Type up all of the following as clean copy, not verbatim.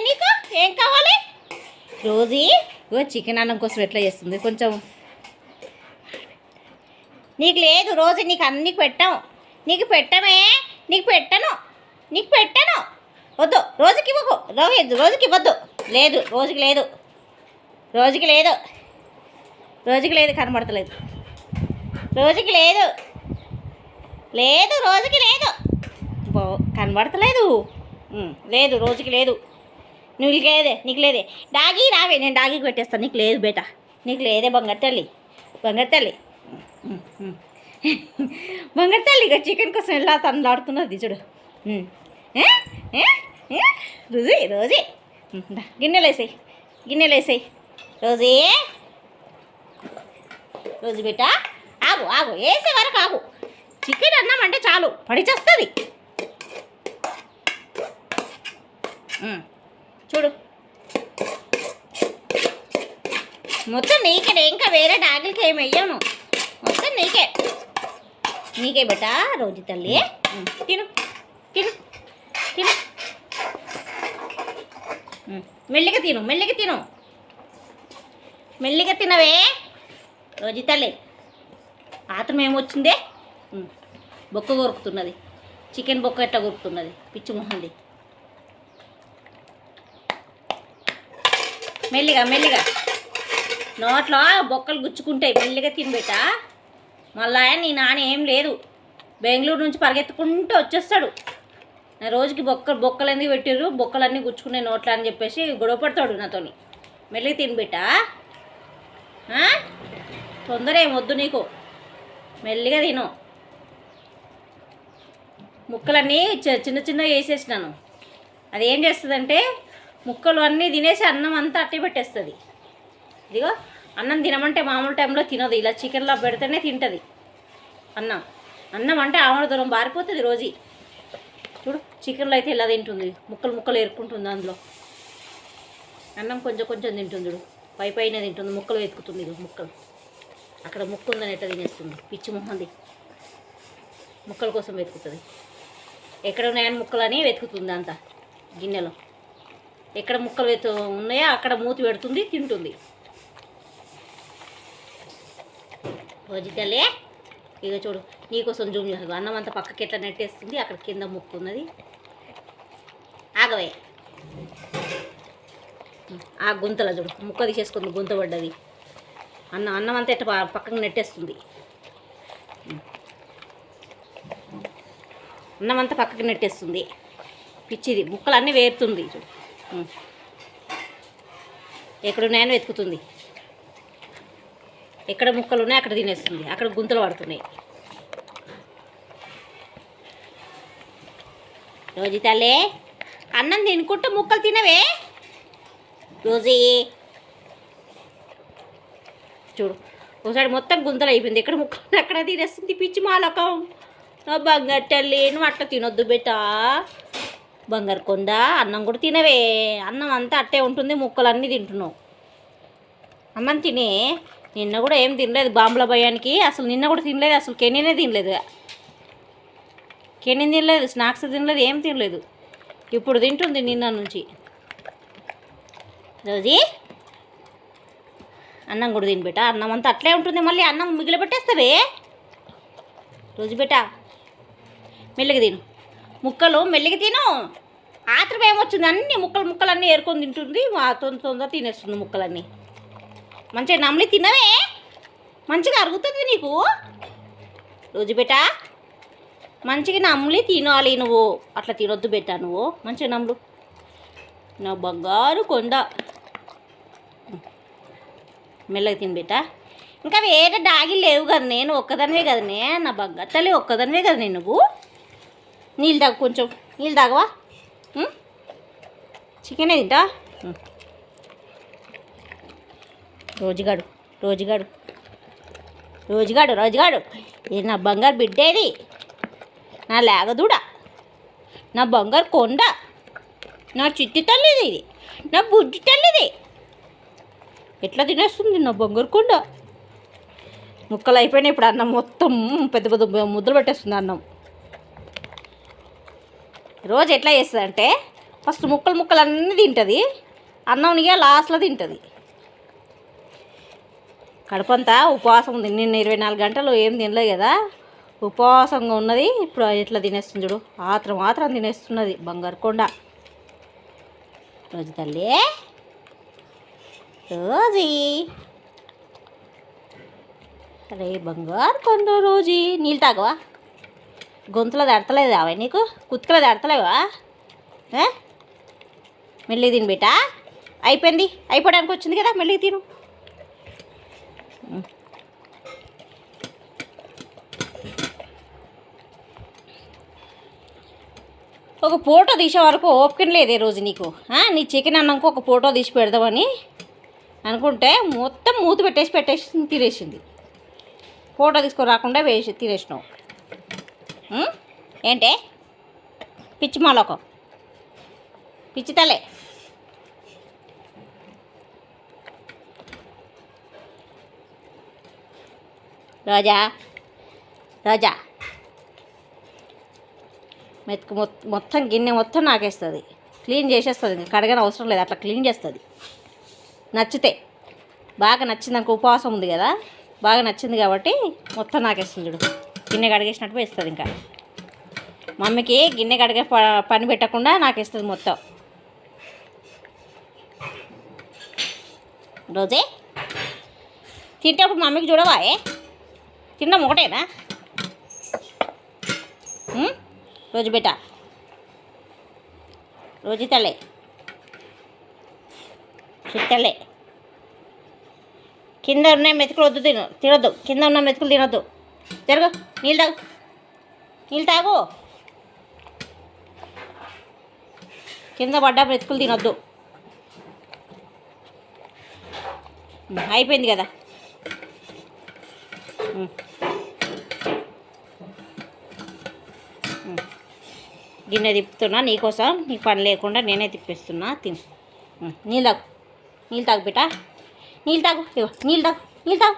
నీకు ఏం కావాలి? రోజీ చికెన్ అన్నం కోసం ఎట్లా చేస్తుంది కొంచెం. నీకు లేదు రోజు, నీకు అన్నీ పెట్టాం. నీకు పెట్టమే, నీకు పెట్టను, నీకు పెట్టను. వద్దు రోజుకి ఇవ్వకు, రోజుకి ఇవ్వద్దు. లేదు రోజుకి లేదు, రోజుకి లేదు, రోజుకి లేదు, కనబడతలేదు. రోజుకి లేదు, లేదు రోజుకి లేదు, కనబడతలేదు. లేదు రోజుకి లేదు. నువ్వు లేదే, నీకు లేదే. డాగీ రావే, నేను డాగీకి పెట్టేస్తాను. నీకు లేదు బేటా, నీకు లేదే. బంగారు తల్లి, బంగారు తల్లి, బంగారు తల్లి. ఇక చికెన్ కోసం ఎలా తనలాడుతున్నది చూడు. రోజీ రోజీ గిన్నెలు వేసాయి, గిన్నెలు వేసాయి. రోజీ రోజు బేటా ఆగు, ఆగు, వేసే వరకు ఆగు. చికెన్ అన్నం అంటే చాలు పడిచేస్తుంది. చూడు మొత్తం నీకే, ఇంకా వేరే డాగిలకి ఏమి వెయ్యను. మొత్తం నీకే, నీకే బేటా. రోజు తల్లి తిను, తిను, తిను. మెల్లిగా తిను, మెల్లిగా తిను, మెల్లిగా తినవే రోజు తల్లి. ఆత్రం ఏమొచ్చిందే? బొక్క కొరుకుతున్నది. చికెన్ బొక్క ఎట్లా కొరుకుతున్నది పిచ్చి మొహంది. మెల్లిగా మెల్లిగా నోట్లో బొక్కలు గుచ్చుకుంటాయి. మెల్లిగా తినబెట్టా. మళ్ళా నీ నాన్న ఏం లేదు, బెంగళూరు నుంచి పరిగెత్తుకుంటూ వచ్చేస్తాడు. రోజుకి బొక్కలు ఎందుకు పెట్టిర్రు, బొక్కలన్నీ గుచ్చుకునే నోట్లు అని చెప్పేసి గొడవ పడతాడు నాతోని. మెల్లిగా తినబెట్టా. తొందర ఏమొద్దు నీకు, మెల్లిగా తిను. ముక్కలన్నీ చిన్న చిన్నగా వేసేసినాను. అది ఏం చేస్తుందంటే ముక్కలు అన్నీ తినేసి అన్నం అంతా అట్టి పెట్టేస్తుంది. ఇదిగో అన్నం తినమంటే మామూలు టైంలో తినదు, ఇలా చికెన్లో పెడితేనే తింటుంది అన్నం. అన్నం అంటే ఆమె దూరం బారిపోతుంది రోజు. చూడు చికెన్లో అయితే ఇలా తింటుంది, ముక్కలు ముక్కలు ఏరుకుంటుంది. అందులో అన్నం కొంచెం కొంచెం తింటుంది. చూడు పై పైన తింటుంది, ముక్కలు వెతుకుతుంది. ఇది ముక్కలు అక్కడ ముక్క ఉందని ఎట్లా తినేస్తుంది పిచ్చి మొహంది. ముక్కల కోసం వెతుకుతుంది. ఎక్కడ ఉన్నాయని ముక్కలని వెతుకుతుంది అంతా గిన్నెలో. ఎక్కడ ముక్కలు ఉన్నాయో అక్కడ మూతి పెడుతుంది, తింటుంది. రోజు తల్లి ఇక చూడు నీకోసం జూమ్ చేస్తుంది. అన్నం అంతా పక్కకి ఎట్లా నెట్టేస్తుంది, అక్కడ కింద ముక్కు ఉన్నది. ఆగవే, ఆ గుంతలో చూడు ముక్క తీసేసుకుంది, గుంత పడ్డది. అన్నం అంతా ఎట్లా పక్కకు నెట్టేస్తుంది. అన్నం అంతా పక్కకి నెట్టేస్తుంది పిచ్చిది. ముక్కలు అన్నీ వేరుతుంది. చూడు ఎక్కడున్నాయని వెతుకుతుంది. ఎక్కడ ముక్కలు ఉన్నాయి అక్కడ తినేస్తుంది, అక్కడ గుంతలు పడుతున్నాయి. రోజు తల్లే అన్నం తినుకుంటూ ముక్కలు తినవే రోజీ. చూడు ఒకసారి మొత్తం గుంతలు అయిపోయింది, ఎక్కడ ముక్కలు అక్కడ తినేస్తుంది పిచ్చి మాలకం. బంగారు తల్లి నువ్వు అట్లా తినొద్దు బేటా. బంగారు కొండ అన్నం కూడా తినవే. అన్నం అంతా అట్టే ఉంటుంది, ముక్కలన్నీ తింటున్నావు. అన్నం తినే. నిన్న కూడా ఏం తినలేదు బాంబుల భయానికి, అసలు నిన్న కూడా తినలేదు. అసలు కెనీనే తినలేదు, కెనీ తినలేదు, స్నాక్స్ తినలేదు, ఏం తినలేదు. ఇప్పుడు తింటుంది నిన్న నుంచి. రోజీ అన్నం కూడా తిని బేటా. అన్నం అంతా అట్లే ఉంటుంది, మళ్ళీ అన్నం మిగిలి పెట్టేస్తావే రోజు బేటా. మెల్లిగా తిను, ముక్కలు మెల్లిగా తిను. ఆత్రం ఏమొచ్చింది, అన్ని ముక్కలు అన్నీ ఏరుకొని తింటుంది. తొందర తినేస్తుంది ముక్కలన్నీ. మంచిగా నమ్లి తినవే, మంచిగా అరుగుతుంది నీకు రోజు బేటా. మంచిగా నమ్లి తినాలి నువ్వు, అట్లా తినొద్దు బేటా. నువ్వు మంచిగా నమ్లు, నా బంగారు కొండ. మెల్లగా తిని బేటా. ఇంకా వేరే డాగిలు లేవు కదా, నేను ఒక్కదానివే కదనే నా బంగారు తల్లి, ఒక్కదానివే కదా నేను. నువ్వు నీళ్ళు తాగు, కొంచెం నీళ్ళు తాగవా? చికెనే తింటా. రోజుగాడు రోజుగాడు రోజుగాడు రోజుగాడు ఇది నా బంగారు బిడ్డేది, నా లేగదూడ, నా బంగారు కొండ, నా చిట్టి తల్లిది, ఇది నా బుడ్డి తల్లిది. ఎట్లా తినేస్తుంది నా బంగారు కొండ. ముక్కలు అయిపోయినాయి. ఇప్పుడు అన్నం మొత్తం పెద్ద ముద్దలు పెట్టేస్తుంది అన్నం. రోజు ఎట్లా చేస్తుంది అంటే ఫస్ట్ ముక్కలు ముక్కలు అన్నీ తింటుంది, అన్నంనిగా లాస్ట్లో తింటుంది. కడుపంతా ఉపవాసం ఉంది, నిన్న 24 గంటలు ఏం తినలేదు కదా, ఉపవాసంగా ఉన్నది. ఇప్పుడు ఎట్లా తినేస్తుంది చూడు, ఆత్రం తినేస్తున్నది బంగారు కొండ. రోజు తల్లి, రోజీ, అరే బంగారు కొండ రోజీ. నీళ్ళు తాగవా? గొంతులో దడతలేదు అవే నీకు, కుతుకలో దడతలేవా? మెల్లి తిని బేటా, అయిపోయింది, అయిపోవడానికి వచ్చింది కదా, మెల్లి తిను. ఒక ఫోటో తీసే వరకు ఓపిక లేదే రోజు నీకు. నీ చికెన్ అన్నాక ఒక ఫోటో తీసి పెడదామని అనుకుంటే మొత్తం మూతి పెట్టేసి తినేసింది. ఫోటో తీసుకొని రాకుండా వేసి తినేసినావు. ఏంటే పిచ్చి మాలోకం, పిచ్చి తలే. రోజా, రోజా మెతుకు మొత్తం గిన్నె మొత్తం నాకేస్తుంది, క్లీన్ చేసేస్తుంది. ఇంకా కడగని అవసరం లేదు, అట్లా క్లీన్ చేస్తుంది. నచ్చితే బాగా నచ్చింది అనుకో, ఉపవాసం ఉంది కదా, బాగా నచ్చింది కాబట్టి మొత్తం నాకేస్తుంది చూడు. గిన్నె కడిగేసినట్టు వేస్తుంది. ఇంకా మమ్మీకి గిన్నె కడిగే పని పెట్టకుండా నాకేస్తుంది మొత్తం. రోజే తింటేప్పుడు మమ్మీకి చూడవా? తిన్నాం ఒకటేనా? రోజు బేట, రోజు తల్లే, చుట్టలే. కింద ఉన్న మెతుకులు వద్దు, తినొద్దు. కింద ఉన్న మెతుకులు తినొద్దు. జరుగు, నీళ్ళు తాగు, నీళ్ళు తాగు. కింద పడ్డ మెతుకులు తినొద్దు. అయిపోయింది కదా. గిన్నె తిప్పుతున్నా నీకోసం, నీకు పని లేకుండా నేనే తిప్పిస్తున్నా. తిని నీళ్ళు తాగు, నీళ్ళు తాగు బిడ్డ, నీళ్ళు తాగు. నీళ్ళు తాగు, నీళ్ళు తాగు,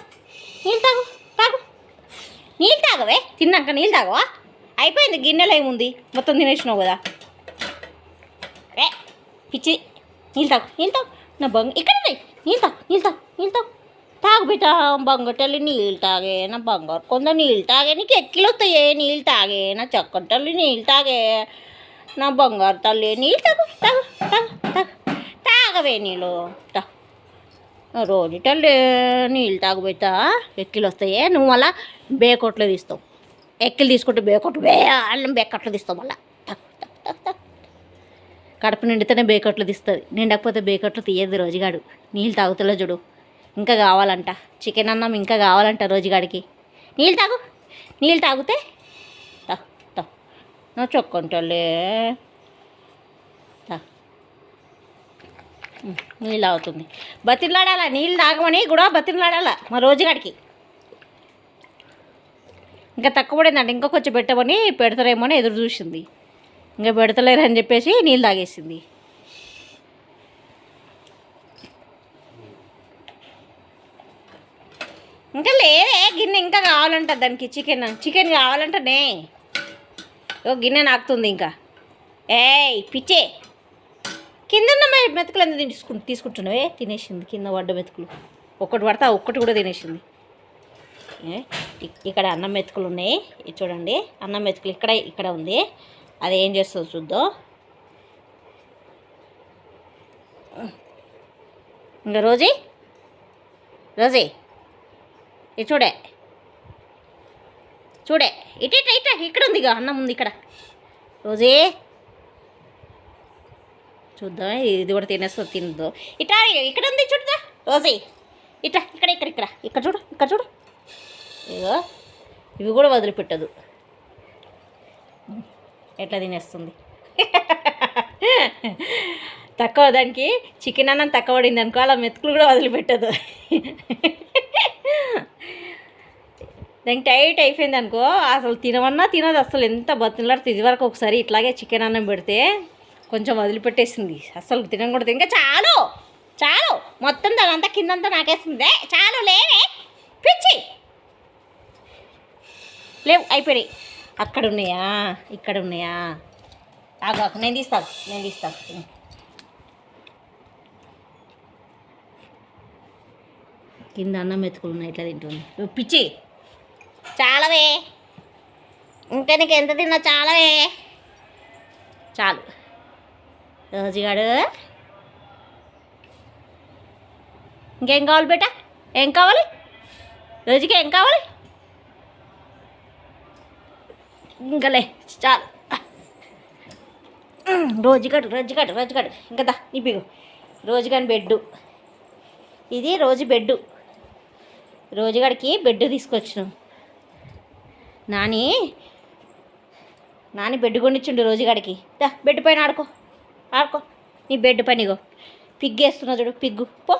నీళ్ళు తాగు, తాగు, నీళ్ళు తాగవే. తిన్నాక నీళ్ళు తాగవా? అయిపోయింది, గిన్నెలో ఏముంది, మొత్తం తినేసినావు కదా. పిచ్చి, నీళ్ళు తాగు, నీళ్ళు తాగు. నా ఇక్కడ నీళ్ళు తాగు, నీళ్ళు తాగు, నీళ్ళు తాగు. తాగు బిడ్డ, బంగటల్లి నీళ్ళు తాగే. నా బంగారు కొందరు నీళ్ళు తాగే, నీకు ఎక్కిలు వస్తాయే నీళ్ళు తాగే. నా చక్కటల్లి నీళ్ళు తాగే. నా బంగారు తల్లి నీళ్ళు తాగు, తాగు, తాగు, తాగు, తాగవే నీళ్ళు. రోజు తల్లి నీళ్ళు తాగుబెట్టా, ఎక్కిలు వస్తాయే. నువ్వు మళ్ళీ బేకొట్లు తీస్తావు, ఎక్కిలు తీసుకుంటే బేకొట్లు అన్నం బేకట్లు తీస్తావు. మళ్ళీ కడుపు నిండితేనే బేకట్లు తీస్తుంది, నిండకపోతే బేకట్లు తీయద్దు. రోజుగాడు నీళ్ళు తాగుతలే చూడు. ఇంకా కావాలంట చికెన్ అన్నం, ఇంకా కావాలంట రోజుగాడికి. నీళ్ళు తాగు, నీళ్ళు తాగితే నా చొక్కంటలే నీళ్ళు తాగుతుంది. బతిలాడాలా, నీళ్ళు తాగమని కూడా బతిలాడాలా మా రోజుగాడికి. ఇంకా తక్కువ పడిందంట, ఇంకా కొంచెం పెట్టమని, పెడతారేమో అని ఎదురు చూసింది. ఇంకా పెడతలేరు అని చెప్పేసి నీళ్ళు తాగేసింది. ఇంకా లేదే గిన్నె, ఇంకా కావాలంట దానికి. చికెన్ కావాలంటనే. గిన్నె నాకుతుంది ఇంకా. పిచ్చే, కింద ఉన్న మెతుకులు ఎందుకు తీసుకుంటున్నావే? తినేసింది కింద పడ్డ మెతుకులు. ఒక్కటి పడితే ఒక్కటి కూడా తినేసింది. ఇక్కడ అన్నం మెతుకులు ఉన్నాయి, ఇది చూడండి. అన్నం మెతుకులు ఇక్కడ ఉంది. అది ఏం చేస్తుందో చూద్దాం. ఇంకా రోజీ ఇది చూడే ఇట ఇక్కడ ఉంది. ఇక అన్నం ఉంది ఇక్కడ. రోజీ చూద్దాం, ఇది కూడా తినేస్తుంది. తినద్దు. ఇక్కడ ఉంది చూడదా రోజీ. ఇక్కడ చూడు. ఇగో ఇవి కూడా వదిలిపెట్టదు, ఎట్లా తినేస్తుంది. తక్కువ దానికి చికెన్ అన్నం తక్కువ పడింది అనుకో, అలా మెతుకులు కూడా వదిలిపెట్టదు. దానికి టైట్ అయిపోయింది అనుకో, అసలు తినమన్నా తినదు అసలు. ఎంత బతిలాడుతుంది. ఇది వరకు ఒకసారి ఇట్లాగే చికెన్ అన్నం పెడితే కొంచెం వదిలిపెట్టేసింది, అసలు తినకూడదు. ఇంకా చాలు మొత్తం దానంతా కిందంతా నాకేస్తుంది. చాలు లేవే పిచ్చి, లేవు, అయిపోయినాయి. అక్కడ ఉన్నాయా, ఇక్కడ ఉన్నాయా? ఆగాకు, నేను తీస్తాను. కింద అన్నం ఎత్తుకులు ఉన్నాయి, ఎట్లా తింటుంది నువ్వు పిచ్చి. చాలవే, ఇంకా నీకు ఎంత తిన్నా చాలవే. చాలు రోజుగాడు. ఇంకేం కావాలి బేటా? ఏం కావాలి రోజుకి? ఏం కావాలి? ఇంకలే చాలు. రోజుగాడు ఇంకా దా ఇప్పిగు. రోజుగాని బెడ్డు ఇది, రోజు బెడ్డు. రోజుగాడికి బెడ్ తీసుకొచ్చినాం. నాని బెడ్ కొనిచ్చిండు రోజుగాడికి. దా బెడ్ పైన ఆడుకో. నీ బెడ్ పైన ఇగో పిగ్గు వేస్తున్నా చూడు, పిగ్గు. పో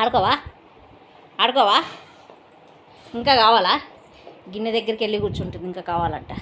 ఆడుకోవా? ఇంకా కావాలా? గిన్నె దగ్గరికి వెళ్ళి కూర్చుంటుంది, ఇంకా కావాలంట.